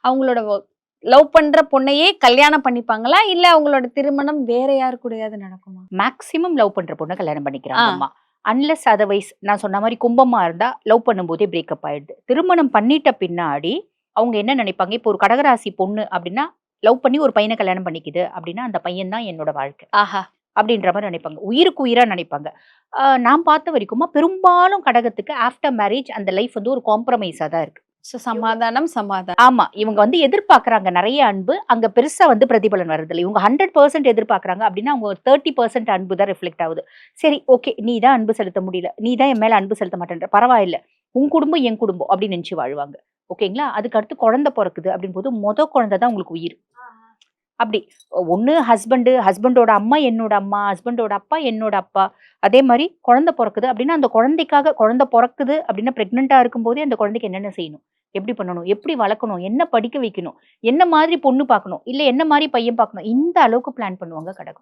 அவங்களோட லவ் பண்ற பொண்ணையே கல்யாணம் பண்ணிப்பாங்களா? இல்ல அவங்களோட திருமணம் வேற யாரு கூடயாவது நடக்குமா? மேக்ஸிமம் லவ் பண்ற பொண்ண கல்யாணம் பண்ணிக்கிறாங்கம்மா. அன்லெஸ் அதர்வைஸ் நான் சொன்ன மாரி கும்பமா இருந்தா லவ் பண்ணும்போதே பிரேக்கப் ஆயிடுது. திருமணம் பண்ணிட்ட பின்னாடி அவங்க என்ன நினைப்பாங்க, இப்போ ஒரு கடகராசி பொண்ணு அப்டின்னா, லவ் பண்ணி ஒரு பையன கல்யாணம் பண்ணிக்குது அப்டின்னா, அந்த பையன் தான் என்னோட வாழ்க்கை. ஆஹா! அப்டின்ற மாரி நினைப்பாங்க. உயிருக்கு உயிரா நினைப்பாங்க. நான் பார்த்த வரைக்குமா பெரும்பாலும் கடகத்துக்கு ஆஃப்டர் மேரேஜ் அந்த லைஃப் வந்து ஒரு காம்ப்ரமைஸா தான் இருக்கு. சமாதானம், சமாதானம். ஆமா. இவங்க வந்து எதிர்பார்க்குறாங்க நெறைய அன்பு. அங்க பெருசா வந்து பிரதிபலன் வரதில்ல. இவங்க 100% எதிர்பார்க்குறாங்க அப்டின்னா, அவங்க 30% அன்பு தான் ரிஃப்ளெக்ட் ஆவுது. சரி, ஓகே. நீ தான் அன்பு செலுத்த முடியல. நீ தான் என் மேல அன்பு செலுத்த மாட்டேன்ற. பரவாயில்ல. உன் குடும்பம், என் குடும்பம் அப்டின்னு நெனச்சு வாழ்வாங்க. ஓகேங்களா? அதுக்கு அடுத்து குழந்தை பொறக்குது அப்டிங்கும்போது, குழந்தை தான் உங்களுக்கு உயிர். அப்டி. ஒண்ணு ஹஸ்பண்டோட அம்மா என்னோட அம்மா, ஹஸ்பண்டோட அப்பா என்னோட அப்பா. அதே மாரி குழந்தை பொறக்குது அப்டின்னா, அந்த குழந்தைக்காக குழந்தை பொறக்குது அப்டின்னா, பிரெக்னன்ட்டா இருக்கும்போதே அந்த குழந்தைக்கு என்னென்ன செய்யணும்? எப்படி பண்ணணும்? எப்படி வளர்க்கணும்? என்ன படிக்க வைக்கணும்? என்ன மாதிரி பொண்ணு பார்க்கணும்? இல்ல என்ன மாரி பையன் பார்க்கணும்? இந்த அளவுக்கு பிளான் பண்ணுவாங்க கடகம்.